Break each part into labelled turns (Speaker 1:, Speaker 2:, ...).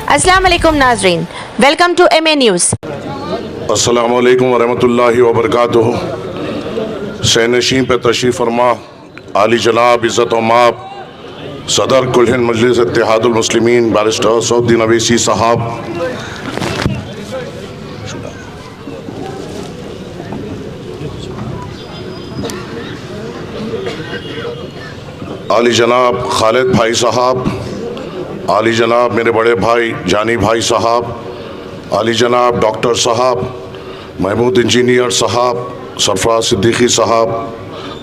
Speaker 1: अस्सलाम वालेकुम नाजरीन, वेलकम टू MA न्यूज़।
Speaker 2: अस्सलाम वालेकुम वरहमतुल्लाहि वबरकातुहू। सैनशीन पे तशरीफ़ फरमा आली जनाब इज़्ज़त व माब सदर कुल हिंद मजलिस इत्तेहादुल मुस्लिमीन बारिस्टर सऊद्दीन अवैसी साहब, आली जनाब खालिद भाई साहब, आली जनाब मेरे बड़े भाई जानी भाई साहब, आली जनाब डॉक्टर साहब, महमूद इंजीनियर साहब, सरफराज सिद्दीकी साहब,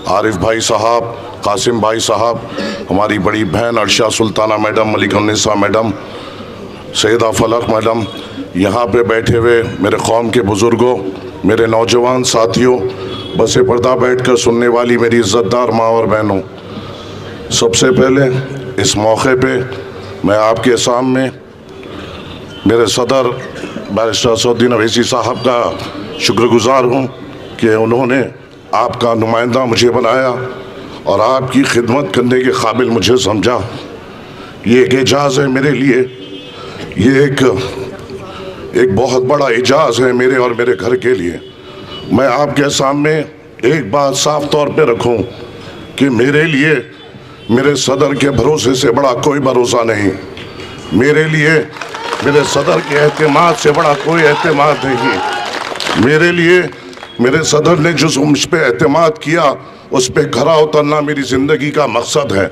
Speaker 2: आरिफ भाई साहब, कासिम भाई साहब, हमारी बड़ी बहन अर्शा सुल्ताना मैडम, मलिकुन्निसा मैडम, सैयदा फलक मैडम, यहाँ पे बैठे हुए मेरे कौम के बुज़ुर्गों, मेरे नौजवान साथियों, बसे पर्दा बैठ कर सुनने वाली मेरी इज़्ज़तदार माँ और बहनों, सबसे पहले इस मौके पे मैं आपके सामने मेरे सदर बैरिस्टर सऊद्दीन अवैसी साहब का शुक्रगुज़ार हूँ कि उन्होंने आपका नुमाइंदा मुझे बनाया और आपकी खिदमत करने के काबिल मुझे समझा। ये एक एजाज़ है मेरे लिए, ये एक बहुत बड़ा एजाज़ है मेरे और मेरे घर के लिए। मैं आपके सामने एक बात साफ तौर पे रखूं कि मेरे लिए मेरे सदर के भरोसे से बड़ा कोई भरोसा नहीं, मेरे लिए मेरे सदर के एहतिमाद से बड़ा कोई एहतिमाद नहीं। मेरे लिए मेरे सदर ने जो मुझ पर एहतिमाद किया उस पर खरा उतरना मेरी ज़िंदगी का मकसद है।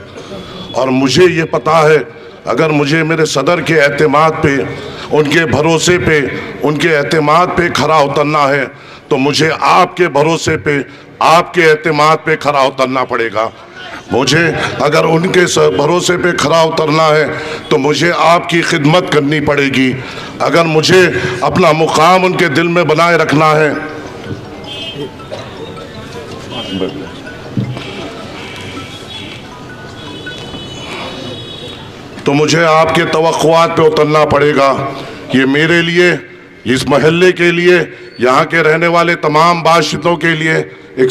Speaker 2: और मुझे ये पता है अगर मुझे मेरे सदर के एहतिमाद पे, उनके भरोसे पे, उनके एहतिमाद पे खरा उतरना है तो मुझे आपके भरोसे पे, आपके एहतिमाद पे खरा उतरना पड़ेगा। मुझे अगर उनके भरोसे पे खरा उतरना है तो मुझे आपकी खिदमत करनी पड़ेगी। अगर मुझे अपना मुकाम उनके दिल में बनाए रखना है तो मुझे आपके तवक्कुआत पे उतरना पड़ेगा। ये मेरे लिए, इस महल्ले के लिए, यहाँ के रहने वाले तमाम बाशितों के लिए एक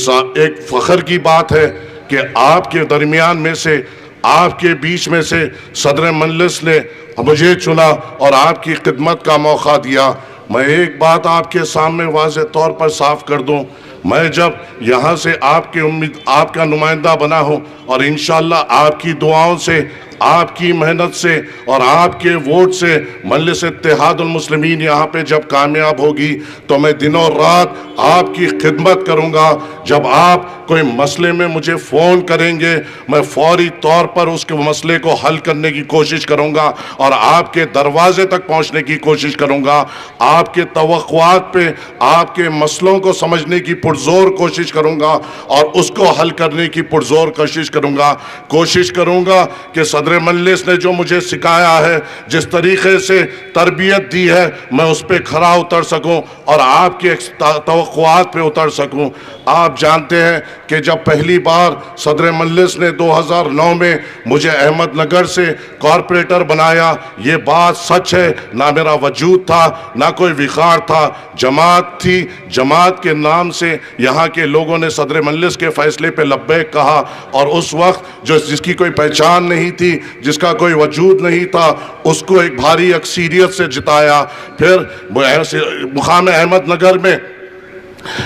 Speaker 2: फ़ख्र की बात है कि आपके दरमियान में से, आपके बीच में से सदर मजलिस ने मुझे चुना और आपकी खिदमत का मौका दिया। मैं एक बात आपके सामने वाज़ेह तौर पर साफ कर दूं, मैं जब यहाँ से आपका नुमाइंदा बना हूँ और इंशाअल्लाह आपकी दुआओं से, आपकी मेहनत से और आपके वोट से मजलिस इत्तेहादुल मुस्लिमीन यहाँ पे जब कामयाब होगी तो मैं दिनों रात आपकी खिदमत करूँगा। जब आप कोई मसले में मुझे फ़ोन करेंगे मैं फौरी तौर पर उसके मसले को हल करने की कोशिश करूँगा और आपके दरवाजे तक पहुँचने की कोशिश करूँगा। आपके तवक्कुआत पे, आपके मसलों को समझने की पुरज़ोर कोशिश करूँगा और उसको हल करने की पुरज़ोर कोशिश करूँगा। कोशिश करूँगा कि सदर मजलिस ने जो मुझे सिखाया है, जिस तरीक़े से तरबियत दी है, मैं उस पर खरा उतर सकूं और आपके तवक्कुआत पे उतर सकूं। आप जानते हैं कि जब पहली बार सदर मजलिस ने 2009 में मुझे अहमदनगर से कॉरपोरेटर बनाया, ये बात सच है, ना मेरा वजूद था, ना कोई विकार था, जमात थी, जमात के नाम से यहाँ के लोगों ने सदर मजलिस के फ़ैसले पे लब्बैक कहा और उस वक्त जिसकी कोई पहचान नहीं थी, जिसका कोई वजूद नहीं था, उसको एक भारी अक्सरियत से जिताया। फिर मुकाम अहमदनगर में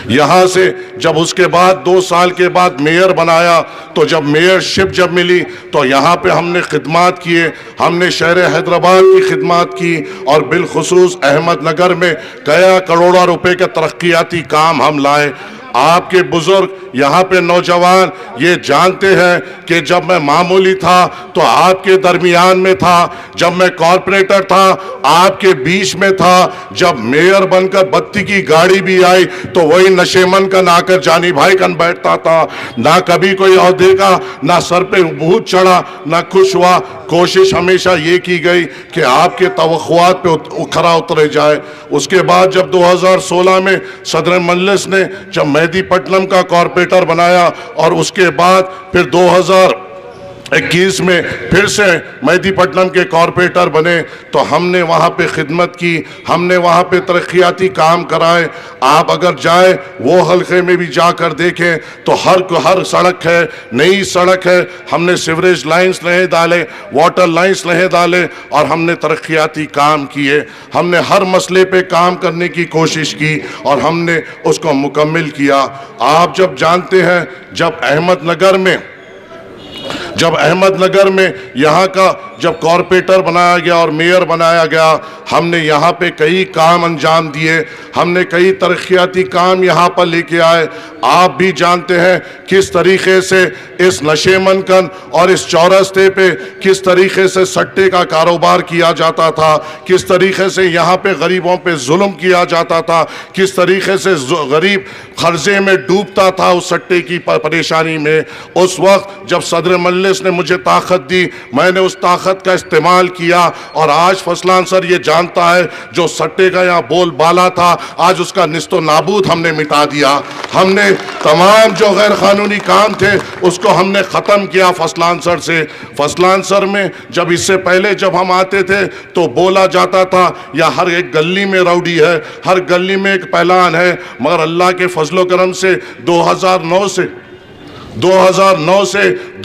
Speaker 2: यहाँ से जब उसके बाद 2 साल के बाद मेयर बनाया तो जब मेयरशिप जब मिली तो यहाँ पे हमने खिदमत किए, हमने शहर हैदराबाद की खिदमत की और बिलखुसूस अहमदनगर में कई करोड़ों रुपए के तरक्याती काम हम लाए। आपके बुजुर्ग यहाँ पे नौजवान ये जानते हैं कि जब मैं मामूली था तो आपके दरमियान में था, जब मैं कॉरपोरेटर था आपके बीच में था, जब मेयर बनकर बत्ती की गाड़ी भी आई तो वही नशेमन का नाकर जानी भाई कन बैठता था। ना कभी कोई औहदे का, ना सर पे भूत चढ़ा, ना खुश हुआ। कोशिश हमेशा ये की गई कि आपके तवक्कुआत पे खरा उतरे जाए। उसके बाद जब 2016 में सदर मजलिस ने जब मेहदीपट्टनम का कॉरपोरेटर बनाया और उसके बाद फिर 21 میں پھر سے مہدی پٹنم کے کارپوریٹر بنے تو ہم نے وہاں پہ خدمت کی، ہم نے وہاں پہ ترقیاتی کام کرائے۔ آپ اگر جائیں وہ حلقے میں بھی جا کر دیکھیں تو ہر سڑک ہے، نئی سڑک ہے، ہم نے سیوریج لائنز نہیں ڈالے، واٹر لائنز نہیں ڈالے، اور ہم نے ترقیاتی کام کیے۔ ہم نے ہر مسئلے پہ کام کرنے کی کوشش کی اور ہم نے اس کو مکمل کیا۔ آپ جب جانتے ہیں جب احمد نگر میں یہاں کا جب کارپوریٹر بنایا گیا اور میئر بنایا گیا، ہم نے یہاں پہ کئی کام انجام دیے، ہم نے کئی ترقیاتی کام یہاں پر لے کے آئے۔ آپ بھی جانتے ہیں کس طریقے سے اس نشے منکن اور اس چورستے پہ کس طریقے سے سٹے کا کاروبار کیا جاتا تھا، کس طریقے سے یہاں پہ غریبوں پہ ظلم کیا جاتا تھا، کس طریقے سے غریب قرضے میں ڈوبتا تھا اس سٹے کی پریشانی میں۔ اس وقت جب صدر مجلس نے مجھے طاقت دی، میں نے اس طاقت کا استعمال کیا، اور آج فضل انصر یہ جانتا ہے جو سٹے کا یہاں بول بالا تھا، آج اس کا نیست و نابود ہم نے مٹا دیا۔ ہم نے تمام جو غیر قانونی کام تھے اس کو ہم نے ختم کیا فضل انصر سے۔ فضل انصر میں جب اس سے پہلے جب ہم آتے تھے تو بولا جاتا تھا یا ہر ایک گلی میں راؤڈی ہے، ہر گلی میں ایک پہلوان ہے، مگر اللہ کے فضل و کرم سے 2009 سے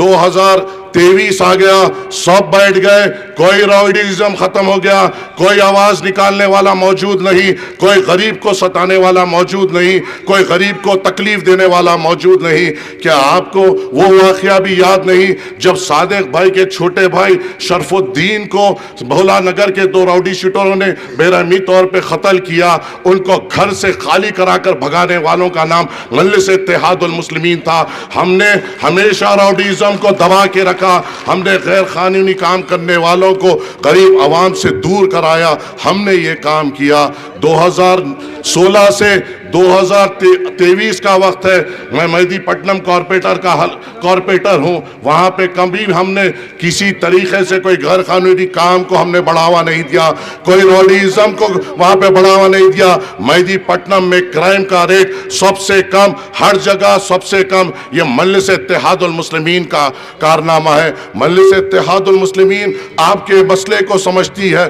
Speaker 2: 2023 آ گیا، سب بیٹھ گئے، کوئی راؤڈیزم ختم ہو گیا، کوئی آواز نکالنے والا موجود نہیں، کوئی غریب کو ستانے والا موجود نہیں، کوئی غریب کو تکلیف دینے والا موجود نہیں۔ کیا آپ کو وہ واقعہ بھی یاد نہیں جب صادق بھائی کے چھوٹے بھائی شرف الدین کو بھولا نگر کے 2 راؤڈی شیٹروں نے بے رحمی طور پہ قتل کیا، ان کو گھر سے خالی کرا کر بھگانے والوں کا نام مجلس اتحاد المسلمین تھا۔ ہم نے ہمیشہ راؤڈیزم کو دبا کے رکھا، ہم نے غیر قانونی کام کرنے والوں کو غریب عوام سے دور کرایا، ہم نے یہ کام کیا۔ 2016 سے 2023 کا وقت ہے، میں مہدی پٹنم کارپوریٹر ہوں، وہاں پہ کبھی ہم نے کسی طریقے سے کوئی غیر قانونی کام کو ہم نے بڑھاوا نہیں دیا، کوئی راؤڈیزم کو وہاں پہ بڑھاوا نہیں دیا۔ مہدی پٹنم میں کرائم کا ریٹ سب سے کم، ہر جگہ سب سے کم، یہ مجلس اتحاد المسلمین کا کارنامہ ہے۔ مجلس اتحاد المسلمین آپ کے مسئلے کو سمجھتی ہے۔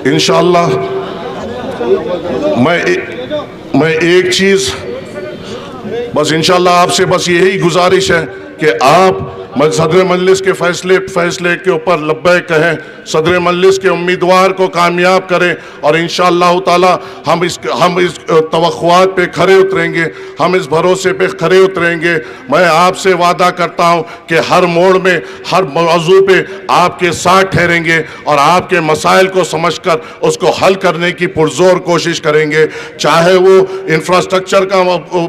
Speaker 2: انشاءاللہ میں ایک چیز بس انشاءاللہ آپ سے بس یہی گزارش ہے کہ آپ صدر مجلس کے فیصلے کے اوپر لبیک کہیں، صدر مجلس کے امیدوار کو کامیاب کریں، اور انشاءاللہ تعالی ہم اس توقعات پہ کھرے اتریں گے، ہم اس بھروسے پہ کھرے اتریں گے۔ میں آپ سے وعدہ کرتا ہوں کہ ہر موڑ میں، ہر موضوع پہ آپ کے ساتھ ٹھہریں گے اور آپ کے مسائل کو سمجھ کر اس کو حل کرنے کی پرزور کوشش کریں گے، چاہے وہ انفراسٹرکچر کا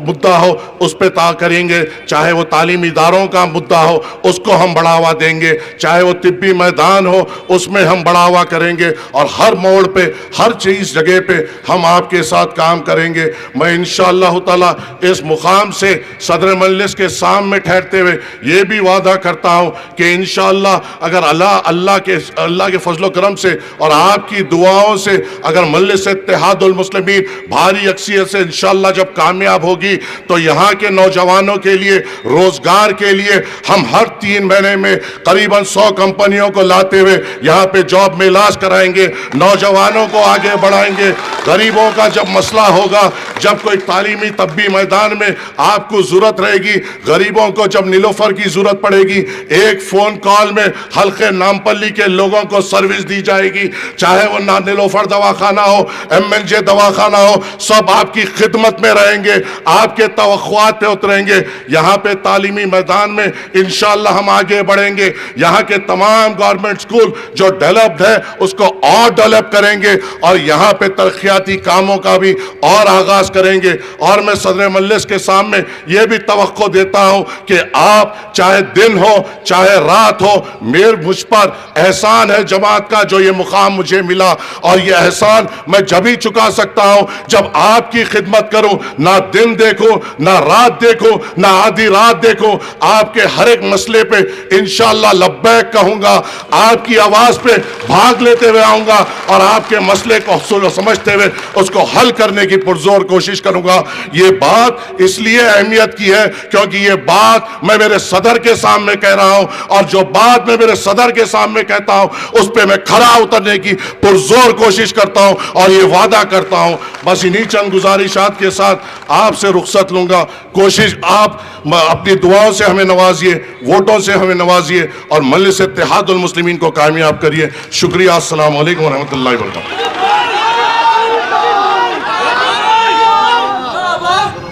Speaker 2: مدعا ہو اس پہ کریں گے، چاہے وہ تعلیمی اداروں کا مدعا ہو اس کو ہم بڑھاوا دیں گے، چاہے وہ طبی میدان ہو اس میں ہم بڑھاوا کریں گے، اور ہر موڑ پہ، ہر چیز جگہ پہ ہم آپ کے ساتھ کام کریں گے۔ میں انشاءاللہ تعالی اس مقام سے صدر مجلس کے سامنے ٹھہرتے ہوئے یہ بھی وعدہ کرتا ہوں کہ انشاءاللہ اگر اللہ کے فضل و کرم سے اور آپ کی دعاؤں سے اگر مجلس اتحاد المسلمین بھاری اکثریت سے انشاءاللہ جب کامیاب ہوگی تو یہاں کے نوجوانوں کے لیے روزگار کے لیے ہم ہر 3 مہینے میں قریباً 100 کمپنیوں کو لاتے ہوئے یہاں پہ جاب میں علاج کرائیں گے، نوجوانوں کو آگے بڑھائیں گے۔ غریبوں کا جب مسئلہ ہوگا، جب کوئی تعلیمی طبی میدان میں آپ کو ضرورت رہے گی، غریبوں کو جب نیلوفر کی ضرورت پڑے گی، ایک فون کال میں حلقے نامپلی کے لوگوں کو سروس دی جائے گی، چاہے وہ نیلوفر دواخانہ ہو، MNJ دواخانہ ہو، سب آپ کی خدمت میں رہیں گے، آپ کے توقعات پہ اتریں گے۔ یہاں پہ تعلیمی میدان میں انشاءاللہ ہم آگے بڑھیں گے، یہاں کے تمام گورنمنٹ سکول جو ڈیولپڈ ہے اس کو اور ڈیولپ کریں گے، اور یہاں پہ ترقیاتی کاموں کا بھی اور آغاز کریں گے۔ اور میں صدر مجلس کے سامنے یہ بھی توقع دیتا ہوں کہ آپ چاہے دن ہو چاہے رات ہو، مجھ پر احسان ہے جماعت کا جو یہ مقام مجھے ملا، اور یہ احسان میں جب ہی چکا سکتا ہوں جب آپ کی خدمت کروں، نہ دن دیکھوں، نہ رات دیکھوں، نہ آدھی رات دیکھوں، آپ کے ہر ایک मसले पे इंशाअल्लाह लब्बैक कहूँगा, आपकी आवाज़ पे भाग लेते हुए आऊँगा और आपके मसले को समझते हुए उसको हल करने की पुरजोर कोशिश करूँगा। ये बात इसलिए अहमियत की है क्योंकि ये बात मैं मेरे सदर के सामने कह रहा हूँ, और जो बात मैं मेरे सदर के सामने कहता हूँ उस पर मैं खरा उतरने की पुरजोर कोशिश करता हूँ और ये वादा करता हूँ। बस इन्हीं चंद गुजारिशात के साथ आपसे रुखसत लूँगा। कोशिश आप अपनी दुआओं से हमें नवाजिए, वोटों से हमें नवाजिए और मजलिस इत्तेहादुल मुस्लिमीन को कामयाब करिए। शुक्रिया। अस्सलाम वालेकुम व रहमतुल्लाहि व बरकातहू।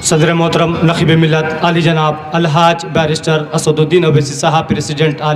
Speaker 3: सदर मोहतरम नखीब मिल्लत आली जनाब अलहाज बैरिस्टर असदुद्दीन ओवैसी साहब, प्रेसिडेंट आल